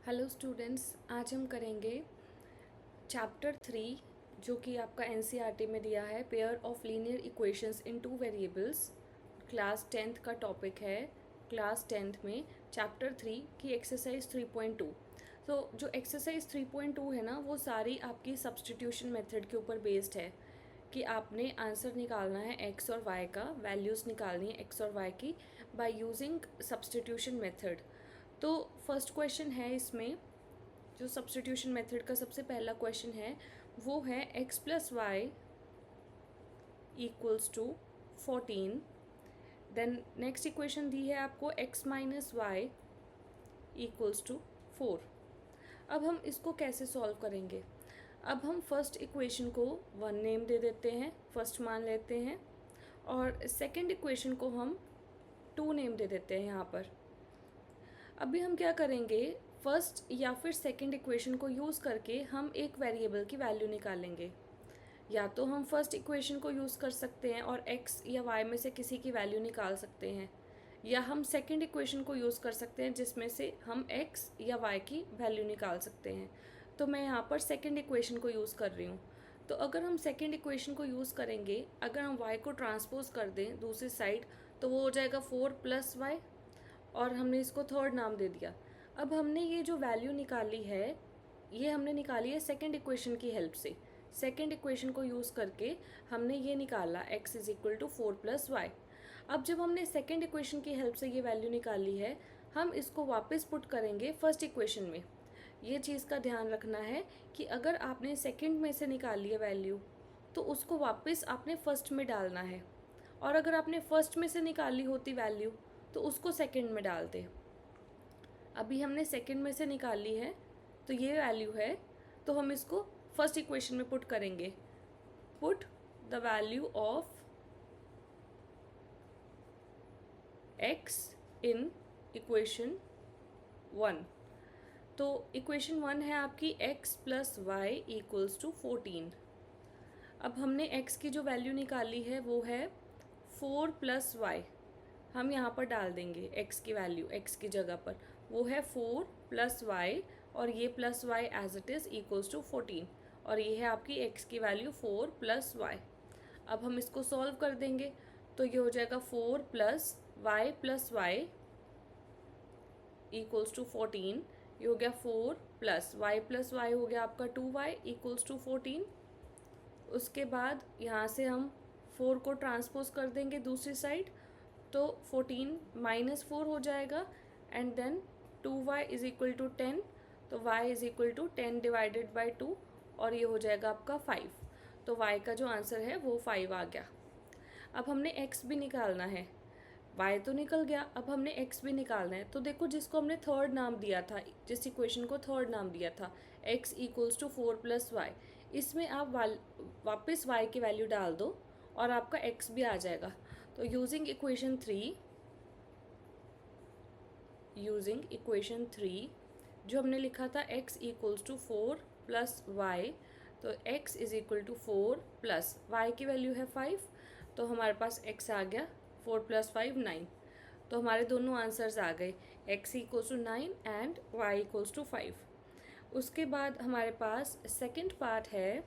Hello students, आज हम करेंगे चैप्टर 3 जो कि आपका एनसीईआरटी में दिया है, pair of linear equations in two variables. Class 10th का टॉपिक है। क्लास 10th में चैप्टर 3 की एक्सरसाइज 3.2। तो जो एक्सरसाइज 3.2 है ना, वो सारी आपकी सब्स्टिट्यूशन मेथड के ऊपर बेस्ड है कि आपने आंसर निकालना है एक्स और वाई का, वैल्यूज़ निकालनी है एक्स और वाई की बाय यूजिंग सब्स्टिट्यूशन मेथड। तो फर्स्ट क्वेश्चन है इसमें, जो सब्स्टिट्यूशन मेथड का सबसे पहला क्वेश्चन है वो है X plus Y equals to 14। Then next equation दी है आपको X minus Y equals to 4। अब हम इसको कैसे सॉल्व करेंगे? अब हम फर्स्ट इक्वेशन को 1 नेम दे देते हैं, फर्स्ट मान लेते हैं, और सेकंड इक्वेशन को हम 2 नेम दे देते हैं यहाँ पर। अभी हम क्या करेंगे, फर्स्ट या फिर सेकंड इक्वेशन को यूज़ करके हम एक वेरिएबल की वैल्यू निकालेंगे। या तो हम फर्स्ट इक्वेशन को यूज़ कर सकते हैं और x या y में से किसी की वैल्यू निकाल सकते हैं, या हम सेकंड इक्वेशन को यूज़ कर सकते हैं जिसमें से हम x या y की वैल्यू निकाल सकते हैं। तो मैं यहाँ पर सेकंड इक्वेशन को यूज़ कर रही हूँ। तो अगर हम सेकंड इक्वेशन को यूज़ करेंगे, अगर हम y को ट्रांसपोज कर दें दूसरी साइड, तो वो हो जाएगा 4 + y, और हमने इसको थर्ड नाम दे दिया। अब हमने ये जो वैल्यू निकाली है, ये हमने निकाली है सेकंड इक्वेशन की हेल्प से। सेकंड इक्वेशन को यूज़ करके हमने ये निकाला x is equal to 4 + y। अब जब हमने सेकंड इक्वेशन की हेल्प से ये वैल्यू निकाली है, हम इसको वापस पुट करेंगे फर्स्ट इक्वेशन में। ये चीज़ का ध्यान रखना है कि अगर आपने सेकंड में से निकाली है वैल्यू, तो उसको वापस आपने फर्स्ट में डालना है, और अगर आपने फर्स्ट में से निकाली होती वैल्यू तो उसको सेकंड में डालते। अभी हमने सेकंड में से निकाली है तो ये वैल्यू है, तो हम इसको फर्स्ट इक्वेशन में पुट करेंगे। Put the value of x in equation 1। तो इक्वेशन 1 है आपकी x + y इक्वल्स टू 14। अब हमने x की जो वैल्यू निकाली है वो है 4 + y। हम यहाँ पर डाल देंगे x की वैल्यू, x की जगह पर वो है 4 + y, और ये plus y as it is equals to 14, और ये है आपकी x की वैल्यू 4 + y। अब हम इसको सॉल्व कर देंगे, तो ये हो जाएगा 4 + y + y इक्वल्स टू 14। ये हो गया 4 + y + y हो गया आपका 2y इक्वल्स टू 14। उसके बाद यहाँ से हम 4 को ट्रांसपोज कर देंगे दूसरी साइड, तो 14 - 4 हो जाएगा, and then 2y is equal to 10। तो y is equal to 10 divided by 2, और ये हो जाएगा आपका 5। तो y का जो आंसर है वो 5 आ गया। अब हमने x भी निकालना है। y तो निकल गया, अब हमने x भी निकालना है। तो देखो, जिसको हमने थर्ड नाम दिया था, जिस इक्वेशन को थर्ड नाम दिया था x इक्वल्स टू 4 + y, इसमें आप वापस y की वैल्यू डाल दो और आपका x भी आ जाएगा। तो यूजिंग इक्वेशन 3 जो हमने लिखा था x इक्वल्स टू 4 + y, तो x is equal to 4 + y की वैल्यू है 5, तो हमारे पास x आ गया 4 + 5 9। तो हमारे दोनों आंसर्स आ गए, x equals to 9 and y equals to 5। उसके बाद हमारे पास सेकंड पार्ट है,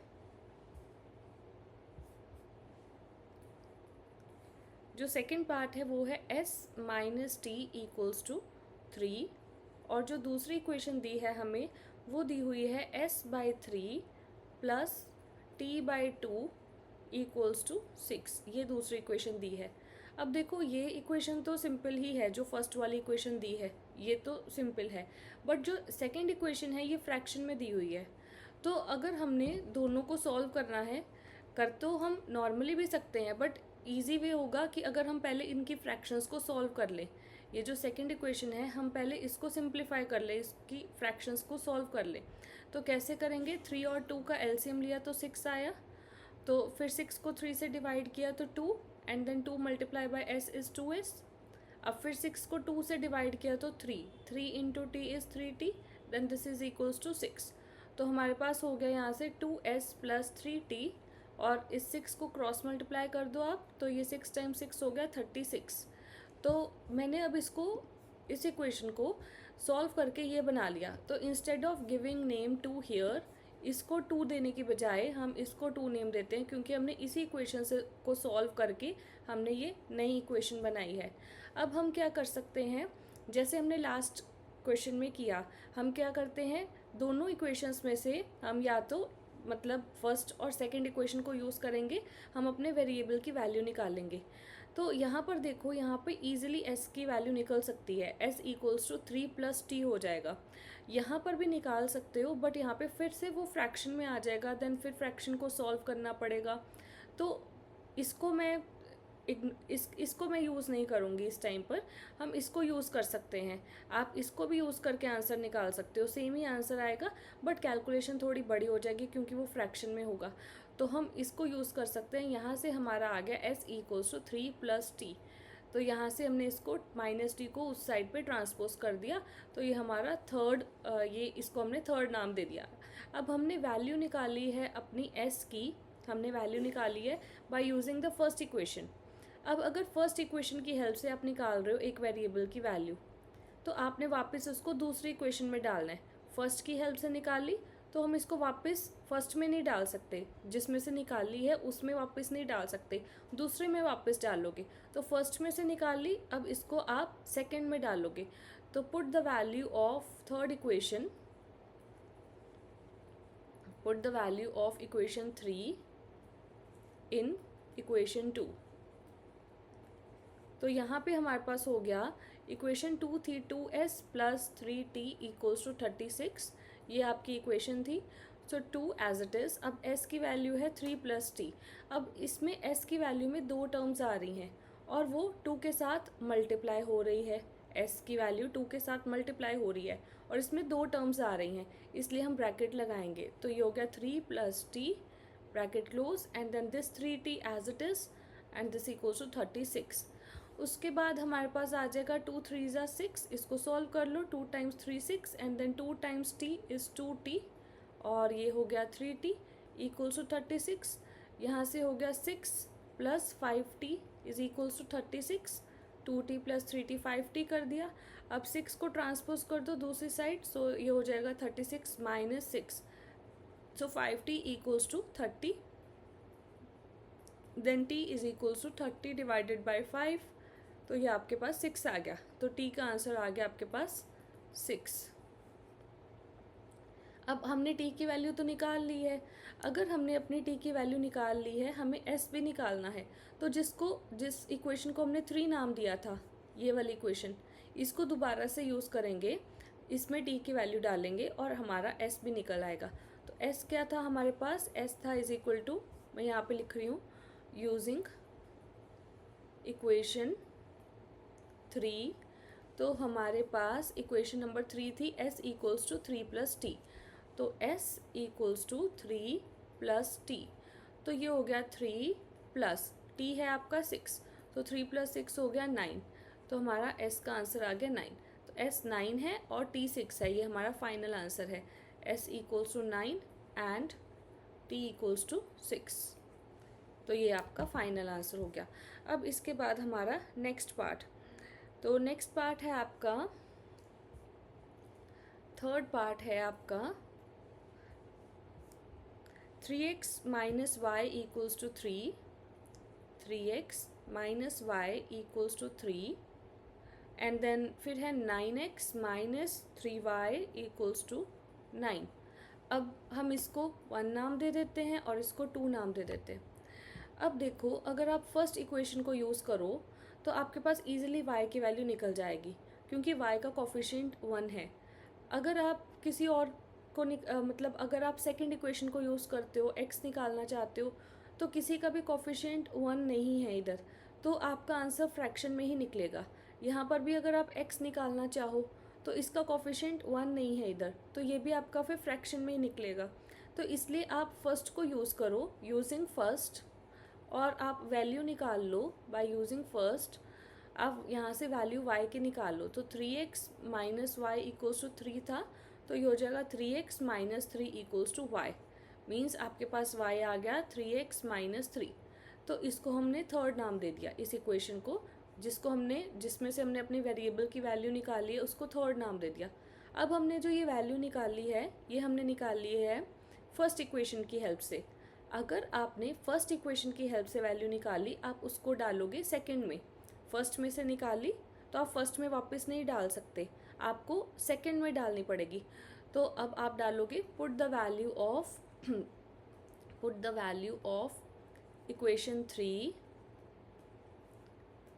जो सेकंड पार्ट है वो है s - t इक्वल्स टू 3, और जो दूसरी इक्वेशन दी है हमें वो दी हुई है s/3 + t/2 इक्वल्स टू 6। ये दूसरी इक्वेशन दी है। अब देखो, ये इक्वेशन तो सिंपल ही है, जो फर्स्ट वाली इक्वेशन दी है ये तो सिंपल है, बट जो सेकंड इक्वेशन है ये फ्रैक्शन में दी हुई है। तो अगर हमने दोनों को सॉल्व करना है, कर तो हम नॉर्मली भी सकते हैं, बट ईजी वे होगा कि अगर हम पहले इनकी फ्रैक्शंस को सॉल्व कर लें। ये जो सेकंड इक्वेशन है, हम पहले इसको सिंप्लीफाई कर लें, इसकी फ्रैक्शंस को सॉल्व कर लें। तो कैसे करेंगे, 3 और 2 का एलसीएम लिया तो 6 आया, तो फिर 6 को 3 से डिवाइड किया तो 2, and then 2 × s is 2s। अब फिर 6 को 2 से डिवाइड किया तो 3 × t is 3t, then this is equals to 6। तो हमारे पास हो गया यहाँ से 2s + 3t, और इस 6 को क्रॉस मल्टीप्लाई कर दो आप, तो ये 6 × 6 हो गया 36। तो मैंने अब इस इक्वेशन को सॉल्व करके ये बना लिया। तो instead of giving name to here, इसको 2 देने की बजाय हम इसको 2 नेम देते हैं, क्योंकि हमने इसी इक्वेशन से को सॉल्व करके हमने ये नई इक्वेशन बनाई है। अब हम क्या कर सकते हैं, जैसे हमने लास्ट क्वेश्चन में किया, हम क्या करते हैं, दोनों इक्वेशंस में से हम या तो मतलब फर्स्ट और सेकंड इक्वेशन को यूज़ करेंगे, हम अपने वेरिएबल की वैल्यू निकालेंगे। तो यहाँ पर देखो, यहाँ पे इजीली s की वैल्यू निकल सकती है, s इक्वल्स टू 3 + t हो जाएगा। यहाँ पर भी निकाल सकते हो, बट यहाँ पे फिर से वो फ्रैक्शन में आ जाएगा, देन फिर फ्रैक्शन को सॉल्व करना पड़ेगा। तो इसको मैं इसको मैं यूज़ नहीं करूँगी इस टाइम पर, हम इसको यूज़ कर सकते हैं। आप इसको भी यूज़ करके आंसर निकाल सकते हो, सेम ही आंसर आएगा, बट कैलकुलेशन थोड़ी बड़ी हो जाएगी क्योंकि वो फ्रैक्शन में होगा। तो हम इसको यूज़ कर सकते हैं। यहाँ से हमारा आ गया s इक्वल्स टू 3 + t। तो यहाँ से हमने इसको -t को उस साइड पे ट्रांसपोज कर दिया, तो ये हमारा थर्ड, ये इसको हमने थर्ड नाम दे दिया। अब हमने वैल्यू निकाली है अपनी s की, हमने वैल्यू निकाली है by using the first equation. अब अगर फर्स्ट इक्वेशन की हेल्प से आप निकाल रहे हो एक वेरिएबल की वैल्यू, तो आपने वापस उसको दूसरी इक्वेशन में डालना है। फर्स्ट की हेल्प से निकाल ली, तो हम इसको वापस फर्स्ट में नहीं डाल सकते, जिसमें से निकाली है उसमें वापस नहीं डाल सकते, दूसरे में वापस डालोगे। तो फर्स्ट में से निकाल ली, अब इसको आप सेकंड में डालोगे। तो put the value of third equation, put the value of equation 3 in equation 2। तो यहाँ पे हमारे पास हो गया इक्वेशन 2 थी 2s + 3t = 36, ये आपकी इक्वेशन थी। सो 2 एज इट इज़। अब s की वैल्यू है 3 + t। अब इसमें s की वैल्यू में 2 टर्म्स आ रही हैं और वो 2 के साथ मल्टीप्लाई हो रही है। s की वैल्यू 2 के साथ मल्टीप्लाई हो रही है और इसमें 2 टर्म्स आ रही हैं, इसलिए हम ब्रैकेट लगाएंगे। तो ये हो गया 3 + t bracket close and then this 3t as it is and this equals to 36। उसके बाद हमारे पास आ जाएगा 2 × 3 = 6, इसको सॉल्व कर लो। 2 × 3 6 and then 2 × t is 2t और ये हो गया 3t = 36। यहाँ से हो गया 6 + 5t = 36। 2t + 3t 5t कर दिया। अब 6 को ट्रांसपोज कर दो दूसरी साइड, सो ये हो जाएगा 36 - 6, सो 5t = 30। देन t = 30 डिवाइडेड बाई 5, तो ये आपके पास 6 आ गया। तो t का आंसर आ गया आपके पास 6। अब हमने t की वैल्यू तो निकाल ली है। अगर हमने अपनी t की वैल्यू निकाल ली है, हमें s भी निकालना है। तो जिस इक्वेशन को हमने 3 नाम दिया था, ये वाली इक्वेशन, इसको दोबारा से यूज़ करेंगे, इसमें t की वैल्यू डालेंगे और हमारा s भी निकल आएगा। तो s क्या था हमारे पास, s था = मैं यहाँ पे लिख रही हूँ, यूजिंग इक्वेशन 3। तो हमारे पास इक्वेशन नंबर 3 थी s = 3 + t। तो s = 3 + t, तो ये हो गया 3 + t है आपका 6, तो 3 + 6 हो गया 9। तो हमारा s का आंसर आ गया 9। तो s 9 है और t 6 है, ये हमारा फाइनल आंसर है। s = 9 and t = 6। तो ये आपका फाइनल आंसर हो गया। अब इसके बाद हमारा नेक्स्ट पार्ट, तो नेक्स्ट पार्ट है आपका, थर्ड पार्ट है आपका 3x - y = 3, 3x - y = 3 and then फिर है 9x - 3y = 9। अब हम इसको 1 नाम दे देते हैं और इसको 2 नाम दे देते हैं। अब देखो, अगर आप फर्स्ट इक्वेशन को यूज़ करो तो आपके पास इजीली y की वैल्यू निकल जाएगी, क्योंकि y का कोफिशिएंट 1 है। अगर आप किसी और को मतलब अगर आप सेकंड इक्वेशन को यूज़ करते हो, x निकालना चाहते हो, तो किसी का भी कोफिशिएंट 1 नहीं है इधर, तो आपका आंसर फ्रैक्शन में ही निकलेगा। यहाँ पर भी अगर आप x निकालना चाहो तो इसका कोफिशिएंट 1 नहीं है इधर, तो ये भी आपका फिर फ्रैक्शन में ही निकलेगा। तो इसलिए आप फर्स्ट को यूज़ करो यूजिंग फर्स्ट, और आप वैल्यू निकाल लो बाय यूजिंग फर्स्ट। अब यहाँ से वैल्यू y की निकाल लो, तो 3x - y = 3 था, तो ये हो जाएगा 3x - 3 = y, मीन्स आपके पास y आ गया 3x - 3। तो इसको हमने थर्ड नाम दे दिया इस इक्वेशन को, जिसमें से हमने अपनी वेरिएबल की वैल्यू निकाली है उसको थर्ड नाम दे दिया। अब हमने जो ये वैल्यू निकाली है ये हमने निकाली है फर्स्ट इक्वेशन की हेल्प से। अगर आपने फर्स्ट इक्वेशन की हेल्प से वैल्यू निकाली आप उसको डालोगे सेकंड में, फर्स्ट में से निकाली तो आप फर्स्ट में वापस नहीं डाल सकते, आपको सेकंड में डालनी पड़ेगी। तो अब आप डालोगे put the value of equation 3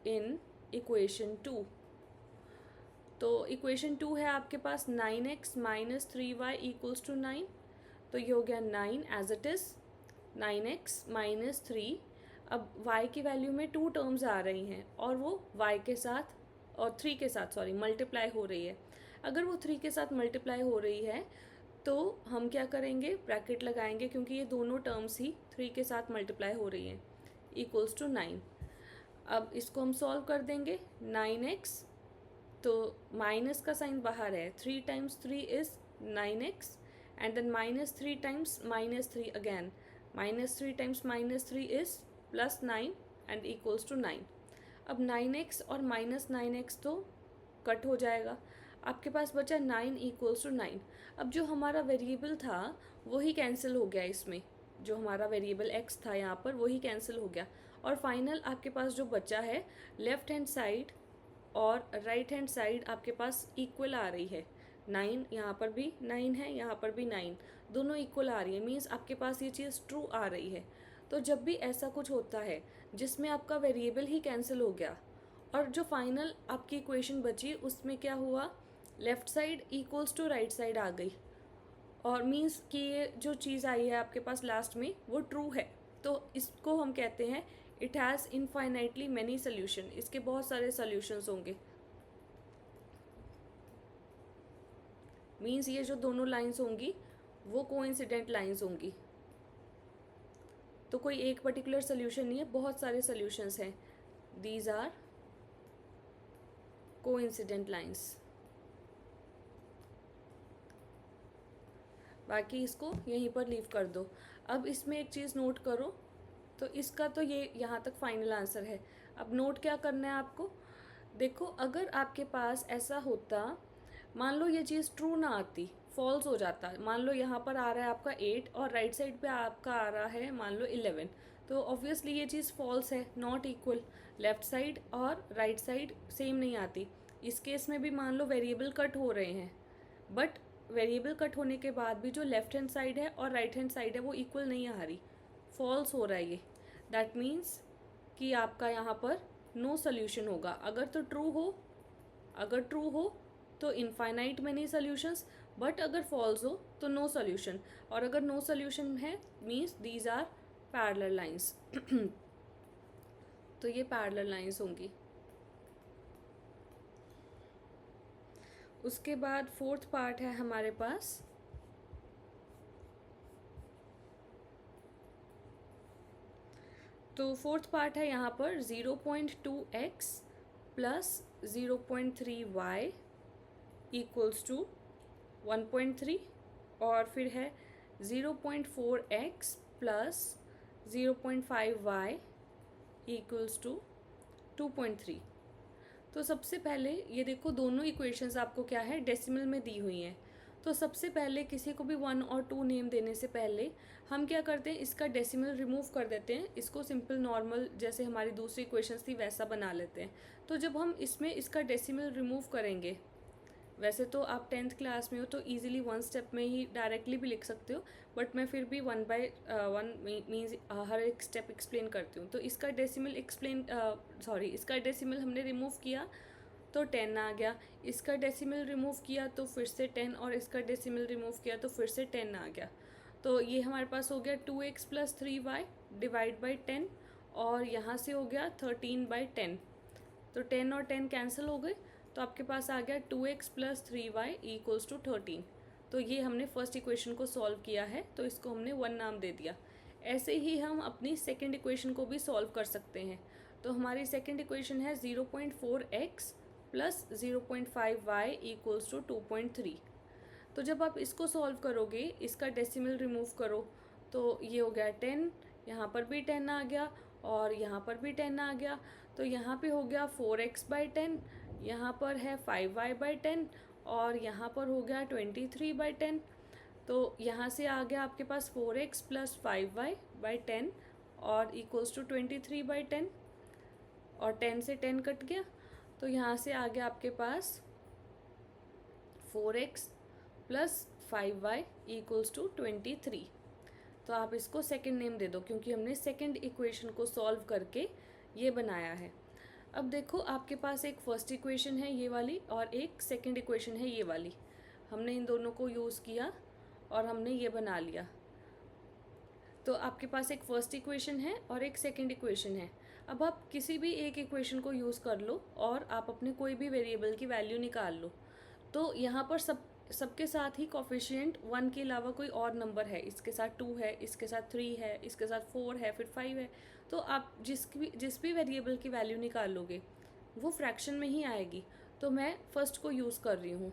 in equation 2। तो इक्वेशन 2 है आपके पास 9x minus 3y equals to 9। तो ये हो गया 9 as it is 9x minus 3। अब y की वैल्यू में 2 टर्म्स आ रही हैं और वो y के साथ और 3 के साथ मल्टीप्लाई हो रही है। अगर वो 3 के साथ मल्टीप्लाई हो रही है तो हम क्या करेंगे, ब्रैकेट लगाएंगे क्योंकि ये दोनों टर्म्स ही 3 के साथ मल्टीप्लाई हो रही हैं, इक्वल्स टू 9। अब इसको हम सॉल्व कर देंगे। 9x, तो माइनस का साइन बाहर है, 3 times 3 is 9x and then minus 3 times minus 3 again, minus 3 times minus 3 is plus 9 and equals to 9। अब 9x और माइनस 9x तो कट हो जाएगा, आपके पास बचा 9 इक्वल्स टू 9। अब जो हमारा वेरिएबल था वही कैंसिल हो गया, इसमें जो हमारा वेरिएबल x था यहाँ पर वही कैंसिल हो गया और फाइनल आपके पास जो बचा है लेफ़्ट हैंड साइड और राइट हैंड साइड आपके पास इक्वल आ रही है। 9 यहाँ पर भी 9 है, यहाँ पर भी 9, दोनों इक्वल आ रही है, मीन्स आपके पास ये चीज़ ट्रू आ रही है। तो जब भी ऐसा कुछ होता है जिसमें आपका वेरिएबल ही कैंसिल हो गया और जो फाइनल आपकी इक्वेशन बची उसमें क्या हुआ, left side equals to right side आ गई और मीन्स कि ये जो चीज़ आई है आपके पास लास्ट में वो ट्रू है। तो इसको हम कहते हैं it has infinitely many solution, इसके बहुत सारे सोल्यूशंस होंगे। मीन्स ये जो दोनों लाइंस होंगी वो कोइंसिडेंट लाइंस होंगी, तो कोई एक पर्टिकुलर सोल्यूशन नहीं है, बहुत सारे सोल्यूशंस हैं। These are coincident lines. बाकी इसको यहीं पर लीव कर दो। अब इसमें एक चीज़ नोट करो, तो इसका तो ये यहाँ तक फाइनल आंसर है। अब नोट क्या करना है आपको, देखो अगर आपके पास ऐसा होता, मान लो ये चीज़ ट्रू ना आती, फॉल्स हो जाता, मान लो यहाँ पर आ रहा है आपका 8 और राइट साइड पे आपका आ रहा है मान लो 11, तो ऑब्वियसली ये चीज़ फॉल्स है, नॉट इक्वल, लेफ़्ट साइड और राइट साइड सेम नहीं आती। इस केस में भी मान लो वेरिएबल कट हो रहे हैं, बट वेरिएबल कट होने के बाद भी जो लेफ़्ट हैंड साइड है और राइट हैंड साइड है वो इक्वल नहीं आ रही, फॉल्स हो रहा है ये। दैट मीन्स कि आपका यहाँ पर नो सोल्यूशन होगा। अगर ट्रू हो तो इनफाइनाइट मैनी सोल्यूशंस, बट अगर फॉल्स हो तो नो सोल्यूशन, और अगर नो सोल्यूशन है means these are parallel lines. तो ये पैरेलल लाइंस होंगी। उसके बाद फोर्थ पार्ट है हमारे पास, तो फोर्थ पार्ट है यहाँ पर 0.2x plus 0.3y equals to 1.3, और फिर है 0.4x plus 0.5y equals to 2.3। तो सबसे पहले ये देखो दोनों इक्वेशंस आपको क्या है, डेसिमल में दी हुई हैं। तो सबसे पहले किसी को भी 1 और 2 नेम देने से पहले हम क्या करते हैं, इसका डेसिमल रिमूव कर देते हैं, इसको सिंपल नॉर्मल जैसे हमारी दूसरी इक्वेशंस थी वैसा बना लेते हैं। तो जब हम इसमें इसका डेसिमल रिमूव करेंगे, वैसे तो आप 10th क्लास में हो तो इजीली 1 स्टेप में ही डायरेक्टली भी लिख सकते हो, बट मैं फिर भी 1/1 मीन्स हर एक स्टेप एक्सप्लेन करती हूँ। तो इसका डेसिमल हमने रिमूव किया तो 10 आ गया, इसका डेसिमल रिमूव किया तो फिर से 10, और इसका डेसिमल रिमूव किया तो फिर से 10 आ गया। तो ये हमारे पास हो गया 2x plus 3y divide by 10, और यहाँ से हो गया 13/10। तो 10 और 10 कैंसिल हो गए, तो आपके पास आ गया 2x plus 3y equals to 13। तो ये हमने फर्स्ट इक्वेशन को सॉल्व किया है, तो इसको हमने 1 नाम दे दिया। ऐसे ही हम अपनी सेकंड इक्वेशन को भी सॉल्व कर सकते हैं। तो हमारी सेकंड इक्वेशन है 0.4x plus 0.5y equals to 2.3। तो जब आप इसको सॉल्व करोगे, इसका डेसिमल रिमूव करो, तो ये हो गया 10, यहाँ पर भी 10 आ गया और यहाँ पर भी 10 आ गया। तो यहाँ पे हो गया 4x/10, यहाँ पर है 5y/10 और यहाँ पर हो गया 23/10। तो यहाँ से आ गया आपके पास 4x + 5y/10 और इक्वल्स टू 23/10 और 10 से 10 कट गया। तो यहाँ से आ गया आपके पास 4x + 5y इक्वल्स टू 23। तो आप इसको सेकंड नेम दे दो क्योंकि हमने सेकंड इक्वेशन को सॉल्व करके ये बनाया है। अब देखो आपके पास एक फर्स्ट इक्वेशन है ये वाली और एक सेकंड इक्वेशन है ये वाली। हमने इन दोनों को यूज़ किया और हमने ये बना लिया। तो आपके पास एक फर्स्ट इक्वेशन है और एक सेकंड इक्वेशन है। अब आप किसी भी एक इक्वेशन को यूज़ कर लो और आप अपने कोई भी वेरिएबल की वैल्यू निकाल लो। तो यहाँ पर सबके साथ ही कोफिशिएंट 1 के अलावा कोई और नंबर है। इसके साथ 2 है, इसके साथ 3 है, इसके साथ 4 है, फिर 5 है। तो आप जिस भी वेरिएबल की वैल्यू निकालोगे वो फ्रैक्शन में ही आएगी। तो मैं फर्स्ट को यूज़ कर रही हूँ,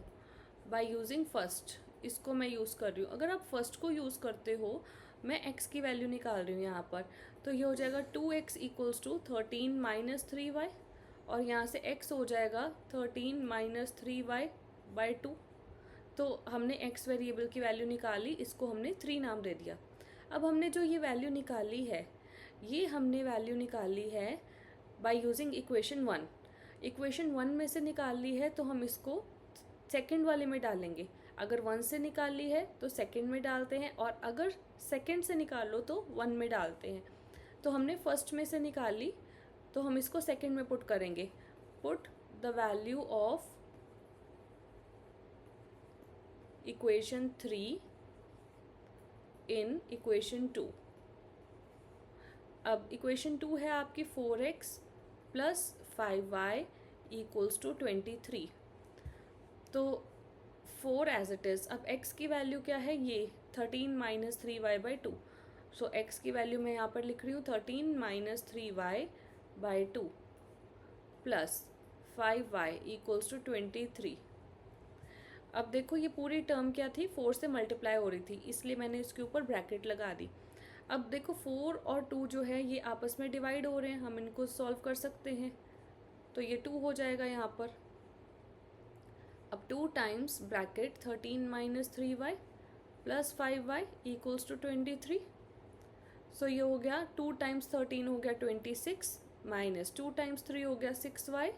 बाय यूजिंग फर्स्ट इसको मैं यूज़ कर रही हूँ। अगर आप फर्स्ट को यूज़ करते हो, मैं x की वैल्यू निकाल रही हूँ यहाँ पर, तो ये हो जाएगा 2x इक्वल्स टू 13 - 3y और यहाँ से x हो जाएगा 13 - 3y/2। तो हमने x वेरिएबल की वैल्यू निकाली, इसको हमने 3 नाम दे दिया। अब हमने जो ये वैल्यू निकाली है, ये हमने वैल्यू निकाली है बाय यूजिंग इक्वेशन 1। इक्वेशन 1 में से निकाल ली है तो हम इसको सेकंड वाले में डालेंगे। अगर 1 से निकाल ली है तो सेकंड में डालते हैं और अगर सेकंड से निकाल लो तो 1 में डालते हैं। तो हमने फर्स्ट में से निकाल ली तो हम इसको सेकंड में पुट करेंगे। Put the value of equation 3 in equation 2। अब इक्वेशन 2 है आपकी 4x + 5y इक्वल्स टू 23। तो 4 एज इट इज़। अब x की वैल्यू क्या है, ये 13 - 3y/2। सो x की वैल्यू मैं यहाँ पर लिख रही हूँ 13 - 3y/2 + 5y इक्वल्स टू 23। अब देखो ये पूरी टर्म क्या थी, 4 से मल्टीप्लाई हो रही थी, इसलिए मैंने इसके ऊपर ब्रैकेट लगा दी। अब देखो 4 और 2 जो है ये आपस में डिवाइड हो रहे हैं, हम इनको सॉल्व कर सकते हैं। तो ये 2 हो जाएगा यहाँ पर। अब 2 times bracket 13 - 3y + 5y equals to 23। So ये हो गया 2 टाइम्स 13 हो गया 26 माइनस 2 टाइम्स 3 हो गया 6y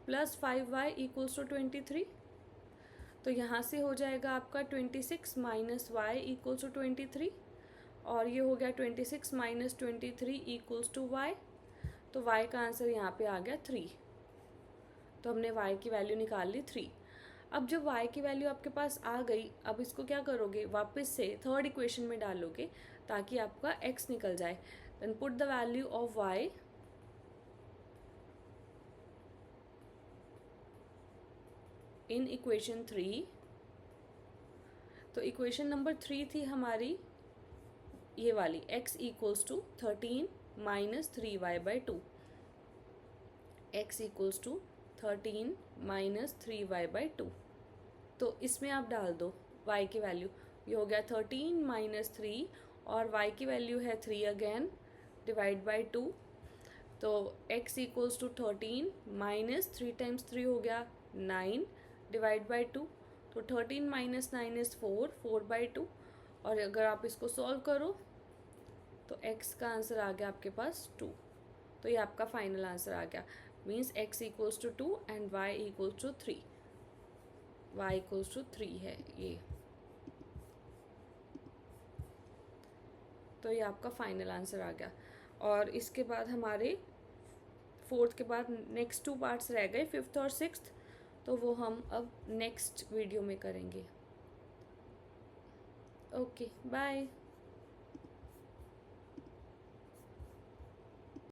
+ 5y इक्वल्स टू 23। तो यहाँ से हो जाएगा आपका 26 - y इक्वल्स टू 23 और ये हो गया 26 - 23 इक्वल्स टू y। तो y का आंसर यहाँ पे आ गया 3। तो हमने y की वैल्यू निकाल ली 3। अब जब y की वैल्यू आपके पास आ गई, अब इसको क्या करोगे, वापस से थर्ड इक्वेशन में डालोगे ताकि आपका x निकल जाए। Then put the value of y in equation 3। तो इक्वेशन नंबर 3 थी हमारी ये वाली, x equals to 13 - 3y/2। x equals to 13 - 3y/2। तो इसमें आप डाल दो y की वैल्यू। ये हो गया 13 - 3 और y की वैल्यू है 3 अगेन, डिवाइड बाई 2। तो x equals to 13 minus 3 times 3 हो गया 9, डिवाइड बाई 2। तो 13 - 9 इज़ 4/2। और अगर आप इसको सॉल्व करो तो x का आंसर आ गया आपके पास 2। तो ये आपका फाइनल आंसर आ गया। Means x equals to 2 and y equals to 3। y equals to 3 है ये। तो ये आपका फाइनल आंसर आ गया। और इसके बाद हमारे फोर्थ के बाद नेक्स्ट 2 पार्ट्स रह गए, 5th और 6th। तो वो हम अब नेक्स्ट वीडियो में करेंगे। Okay bye.